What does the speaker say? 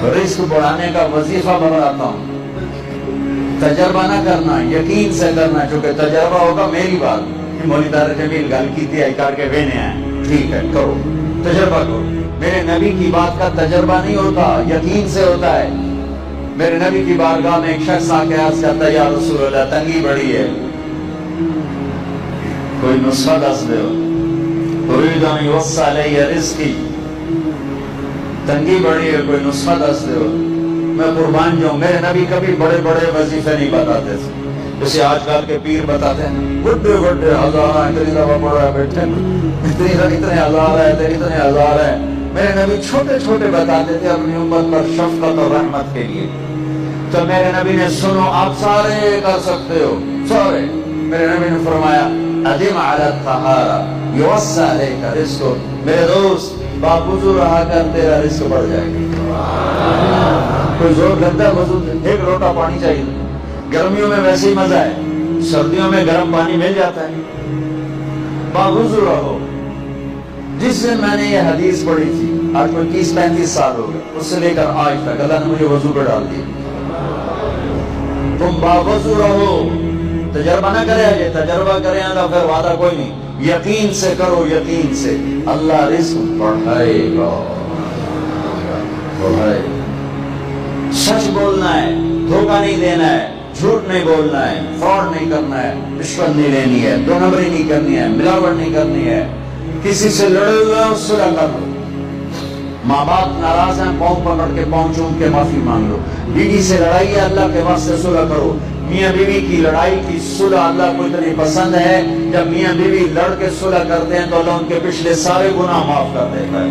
رزق بڑھانے کا وظیفہ بتاتا ہوں، تجربہ نہ کرنا، یقین سے کرنا، چونکہ تجربہ ہوگا میری بات مولوی طارق جمیل گل کی تھی آئی کر کے وینے ہیں، ٹھیک ہے کرو تجربہ کرو۔ میرے نبی کی بات کا تجربہ نہیں ہوتا، یقین سے ہوتا ہے۔ میرے نبی کی بارگاہ میں ایک شخص آ کے عرض کرتا ہے یا رسول اللہ تنگی بڑی ہے، کوئی نسخہ دس دے، اريد ان يوسع علی رزقی، تنگی بڑی ہے، کوئی نسخہ دس دے، میں قربان جاؤں۔ میرے نبی کبھی بڑے بڑے وظیفے نہیں بتاتے تھے جیسے آج کل کے پیر بتاتے ہیں، بڑے بڑے ہزار اتنی دفعہ پڑھا ہے بیٹھے، اتنے ہزار ہے اتنے ہزار ہے۔ میرے نبی چھوٹے چھوٹے بتاتے تھے اپنی امت پر شفقت اور رحمت کے لیے۔ تو میرے نبی نے سنو آپ سارے کر سکتے ہو سارے، میرے نبی نے فرمایا ادم علی الطہارہ یوسع علیک رزق، میرے دوست باوضو رہا کر تیرا رزق بڑھ جائے گا۔ کوئی زور گندا وضو، ایک لوٹا پانی چاہیے، گرمیوں میں ویسے ہی مزہ ہے، سردیوں میں گرم پانی مل جاتا ہے، باوضو رہو۔ جس دن میں نے یہ حدیث پڑھی تھی، آج کوئی 30-35 سال ہو گئے، اس سے لے کر آج تک اللہ نے مجھے وضو پہ ڈال دیا۔ تم باوضو رہو، تجربہ نہ کرے آجے، تجربہ کرے تو پھر وعدہ کوئی نہیں، یقین سے کرو، یقین سے اللہ رزق بڑھائے گا، بڑھائے گا۔ سچ بولنا ہے، دھوکہ نہیں دینا ہے، جھوٹ نہیں بولنا ہے، فراڈ نہیں کرنا ہے، رشوت نہیں لینی ہے، دو نمبری نہیں کرنی ہے، ملاوٹ نہیں کرنی ہے، کسی سے لڑے ہوئے اس سے صلح کر لو، ماں باپ ناراض ہیں پاؤں پکڑ کے پاؤں چوم کے معافی مانگ لو، بیوی سے لڑائی ہے اللہ کے واسطے صلح کرو۔ میاں بیوی کی لڑائی کی صلح اللہ کو اتنی پسند ہے، جب میاں بیوی لڑ کے صلح کرتے ہیں تو اللہ ان کے پچھلے سارے گناہ معاف کر دیتا ہے۔